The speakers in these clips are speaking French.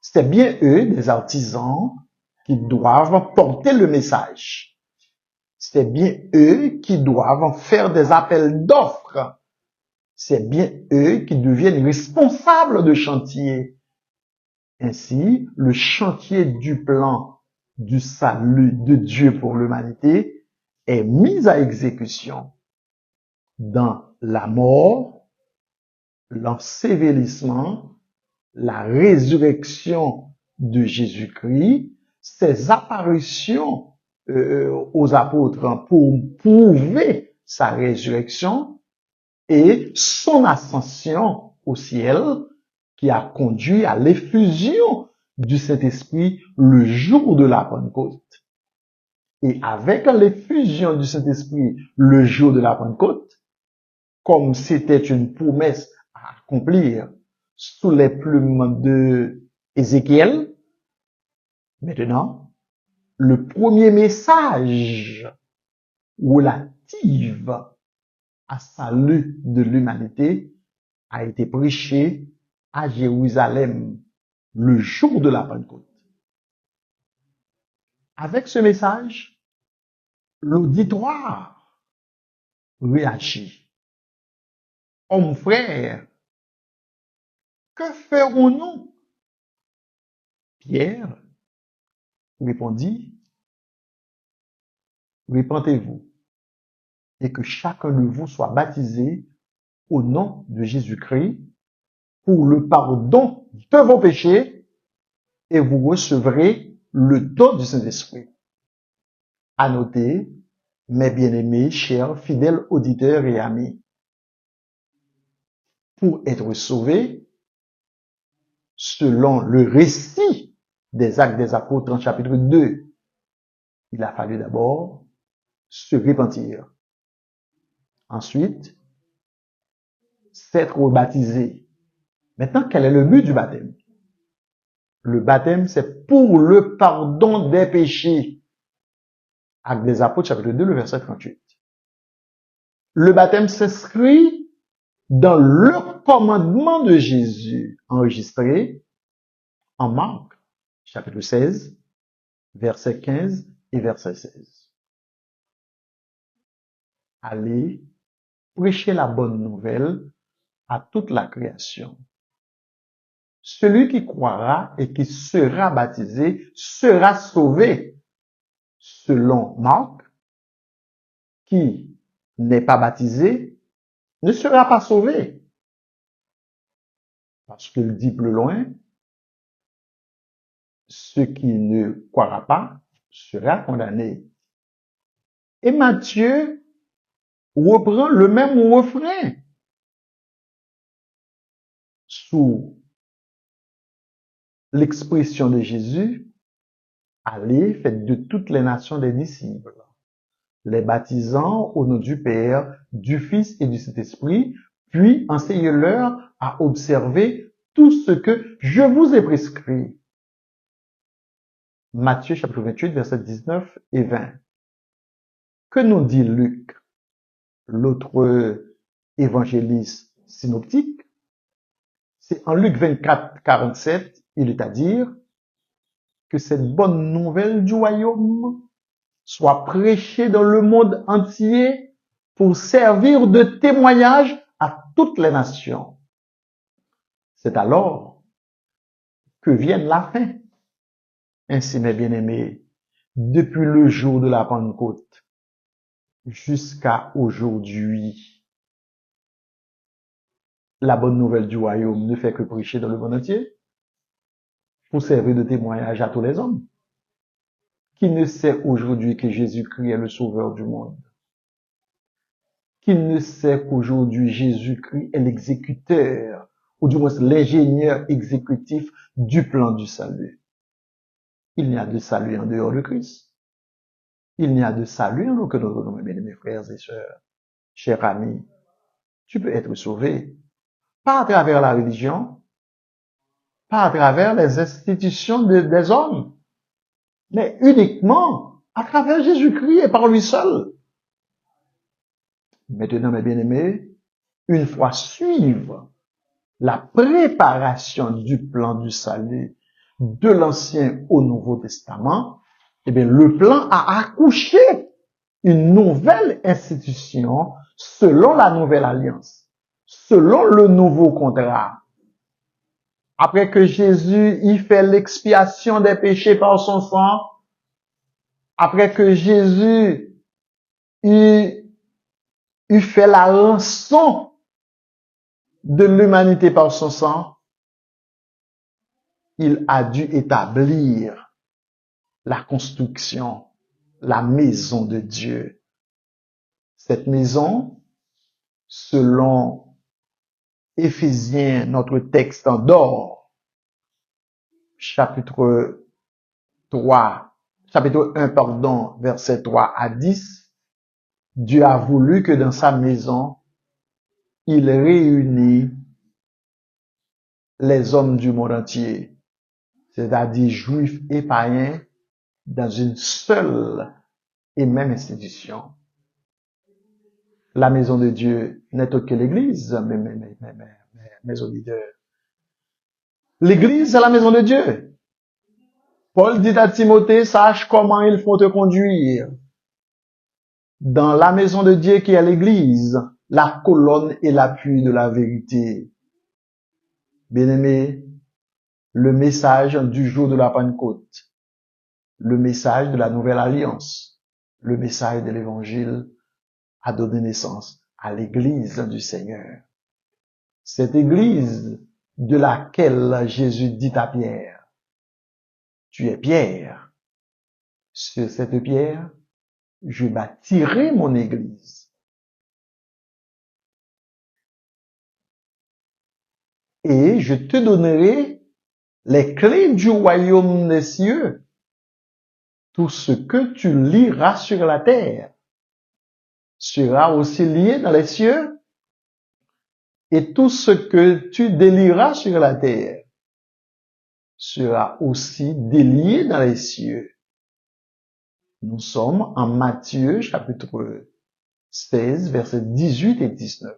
C'est bien eux, des artisans, qui doivent porter le message. C'est bien eux qui doivent faire des appels d'offres. C'est bien eux qui deviennent responsables de chantier. Ainsi, le chantier du plan du salut de Dieu pour l'humanité est mis à exécution dans la mort, l'ensevelissement, la résurrection de Jésus-Christ, ses apparitions aux apôtres pour prouver sa résurrection et son ascension au ciel qui a conduit à l'effusion du Saint-Esprit le jour de la Pentecôte. Et avec l'effusion du Saint-Esprit le jour de la Pentecôte, comme c'était une promesse à accomplir sous les plumes de Ézéchiel, maintenant, le premier message relatif à salut de l'humanité a été prêché à Jérusalem le jour de la Pentecôte. Avec ce message, l'auditoire réagit. Hommes frères, que ferons-nous? Pierre répondit, repentez-vous et que chacun de vous soit baptisé au nom de Jésus-Christ pour le pardon de vos péchés et vous recevrez le don du Saint-Esprit. À noter, mes bien-aimés, chers, fidèles auditeurs et amis, pour être sauvés, selon le récit des Actes des Apôtres en chapitre 2, il a fallu d'abord se repentir. Ensuite, s'être baptisé. Maintenant, quel est le but du baptême? Le baptême, c'est pour le pardon des péchés. Actes des Apôtres, chapitre 2, le verset 38. Le baptême s'inscrit dans le commandement de Jésus enregistré en Marc, chapitre 16, verset 15 et verset 16. Allez prêcher la bonne nouvelle à toute la création. Celui qui croira et qui sera baptisé sera sauvé. Selon Marc, qui n'est pas baptisé ne sera pas sauvé. Parce qu'il dit plus loin, ce qui ne croira pas sera condamné. Et Matthieu reprend le même refrain sous l'expression de Jésus, allez, faites de toutes les nations des disciples, les baptisant au nom du Père, du Fils et du Saint-Esprit, puis enseignez-leur à observer tout ce que je vous ai prescrit. Matthieu chapitre 28, versets 19 et 20. Que nous dit Luc, l'autre évangéliste synoptique? C'est en Luc 24, 47, il est à dire que cette bonne nouvelle du royaume soit prêchée dans le monde entier pour servir de témoignage à toutes les nations. C'est alors que vienne la fin. Ainsi, mes bien-aimés, depuis le jour de la Pentecôte jusqu'à aujourd'hui, la bonne nouvelle du royaume ne fait que prêcher dans le monde entier pour servir de témoignage à tous les hommes. Qui ne sait aujourd'hui que Jésus-Christ est le sauveur du monde? Qui ne sait qu'aujourd'hui Jésus-Christ est l'exécuteur, ou du moins l'ingénieur exécutif du plan du salut? Il n'y a de salut en dehors de Christ. Il n'y a de salut en aucun autre nom, mes frères et sœurs, chers amis. Tu peux être sauvé, pas à travers la religion, pas à travers les institutions des hommes, mais uniquement à travers Jésus-Christ et par lui seul. Maintenant, mes bien-aimés, une fois suivre la préparation du plan du salut, de l'Ancien au Nouveau Testament, eh bien, le plan a accouché une nouvelle institution selon la nouvelle alliance, selon le nouveau contrat. Après que Jésus y fait l'expiation des péchés par son sang, après que Jésus y fait la rançon de l'humanité par son sang, il a dû établir la construction, la maison de Dieu. Cette maison, selon Éphésiens, notre texte en d'or, chapitre 1, verset 3 à 10, Dieu a voulu que dans sa maison, il réunit les hommes du monde entier, c'est-à-dire juifs et païens, dans une seule et même institution. La maison de Dieu n'est autre que l'Église, mes auditeurs. L'Église, c'est la maison de Dieu. Paul dit à Timothée, sache comment il faut te conduire dans la maison de Dieu qui est l'Église, la colonne et l'appui de la vérité. Bien-aimés, le message du jour de la Pentecôte, le message de la nouvelle alliance, le message de l'Évangile a donné naissance à l'Église du Seigneur. Cette Église de laquelle Jésus dit à Pierre, tu es Pierre, sur cette pierre, je bâtirai mon Église. Et je te donnerai les clés du royaume des cieux. Tout ce que tu liras sur la terre sera aussi lié dans les cieux. Et tout ce que tu délieras sur la terre sera aussi délié dans les cieux. Nous sommes en Matthieu chapitre 16, versets 18 et 19.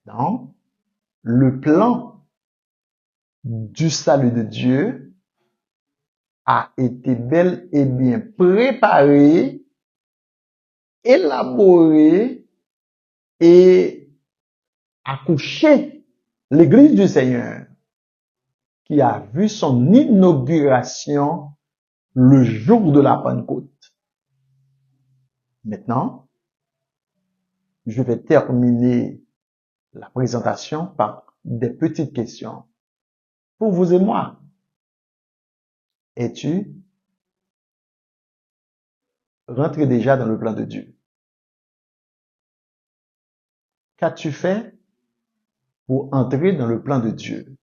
Maintenant, le plan du salut de Dieu a été bel et bien préparé, élaboré et accouché. L'Église du Seigneur qui a vu son inauguration le jour de la Pentecôte. Maintenant, je vais terminer la présentation par des petites questions. Pour vous et moi, es-tu rentré déjà dans le plan de Dieu? Qu'as-tu fait pour entrer dans le plan de Dieu?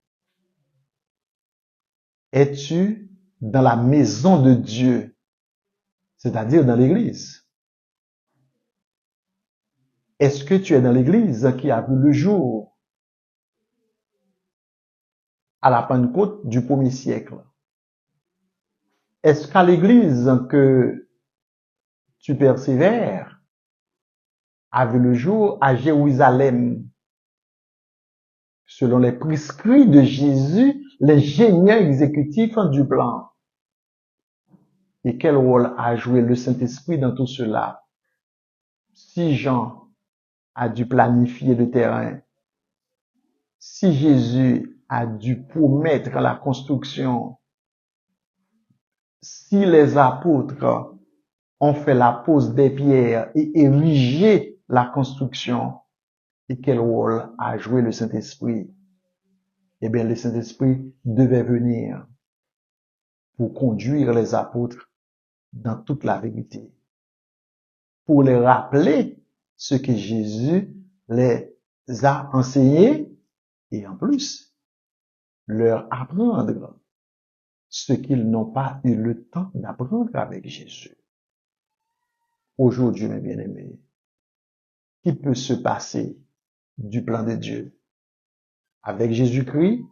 Es-tu dans la maison de Dieu, c'est-à-dire dans l'Église? Est-ce que tu es dans l'Église qui a vu le jour à la Pentecôte du premier siècle? Est-ce qu'à l'Église que tu persévères a vu le jour à Jérusalem, selon les prescrits de Jésus, l'ingénieur exécutif du plan? Et quel rôle a joué le Saint-Esprit dans tout cela? Si Jean a dû planifier le terrain, si Jésus a dû promettre la construction, si les apôtres ont fait la pose des pierres et érigé la construction, et quel rôle a joué le Saint-Esprit? Eh bien, le Saint-Esprit devait venir pour conduire les apôtres dans toute la vérité, pour les rappeler ce que Jésus les a enseignés et en plus, leur apprendre ce qu'ils n'ont pas eu le temps d'apprendre avec Jésus. Aujourd'hui, mes bien-aimés, qui peut se passer du plan de Dieu avec Jésus-Christ,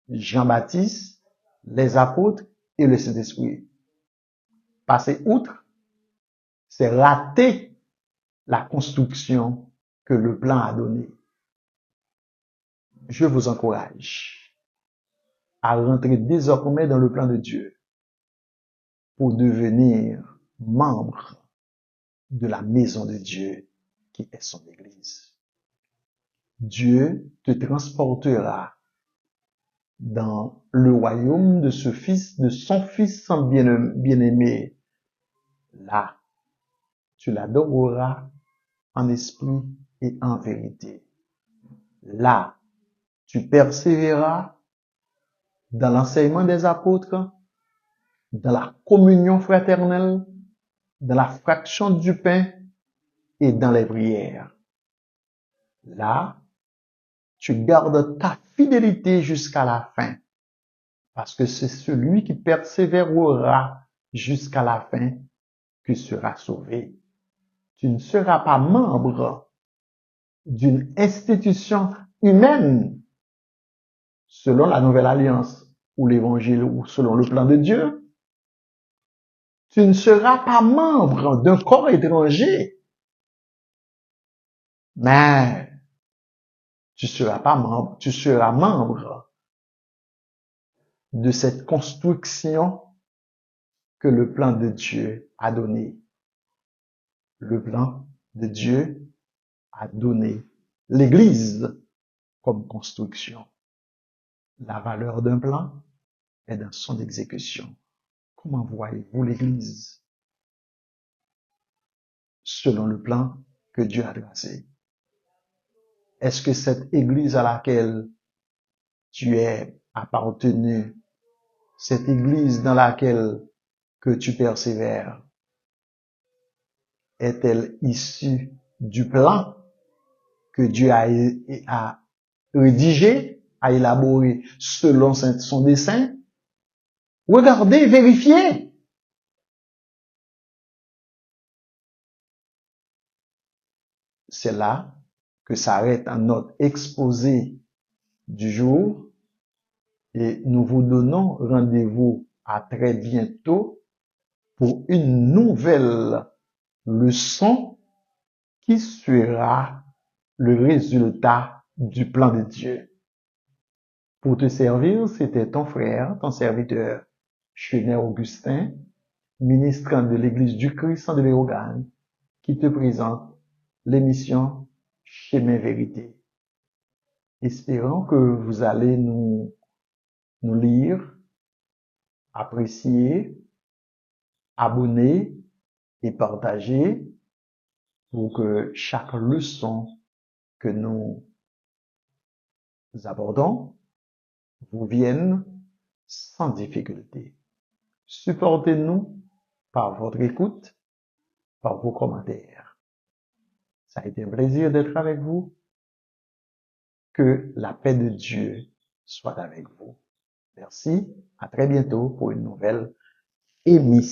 Jean-Baptiste, les apôtres et le Saint-Esprit? Passer outre, c'est rater la construction que le plan a donnée. Je vous encourage à rentrer désormais dans le plan de Dieu pour devenir membre de la maison de Dieu qui est son Église. Dieu te transportera dans le royaume de ce fils, de son fils bien-aimé. Là, tu l'adoreras en esprit et en vérité. Là, tu persévéreras dans l'enseignement des apôtres, dans la communion fraternelle, dans la fraction du pain et dans les prières. Là, tu gardes ta fidélité jusqu'à la fin, parce que c'est celui qui persévérera jusqu'à la fin qui sera sauvé. Tu ne seras pas membre d'une institution humaine selon la nouvelle alliance ou l'évangile ou selon le plan de Dieu. Tu ne seras pas membre d'un corps étranger, mais tu seras membre de cette construction que le plan de Dieu a donné. Le plan de Dieu a donné l'Église comme construction. La valeur d'un plan est dans son exécution. Comment voyez-vous l'Église selon le plan que Dieu a tracé? Est-ce que cette Église à laquelle tu es appartenu, cette Église dans laquelle que tu persévères, est-elle issue du plan que Dieu a rédigé, a élaboré selon son dessein? Regardez, vérifiez. C'est là que s'arrête notre exposé du jour et nous vous donnons rendez-vous à très bientôt pour une nouvelle leçon qui sera le résultat du plan de Dieu. Pour te servir, c'était ton frère, ton serviteur, Chenet Augustin, ministrant de l'Église du Christ de Léogane, qui te présente l'émission Chemin Vérité. Espérons que vous allez nous lire, apprécier, abonner et partager pour que chaque leçon que nous abordons vous vienne sans difficulté. Supportez-nous par votre écoute, par vos commentaires. Ça a été un plaisir d'être avec vous. Que la paix de Dieu soit avec vous. Merci. À très bientôt pour une nouvelle émission.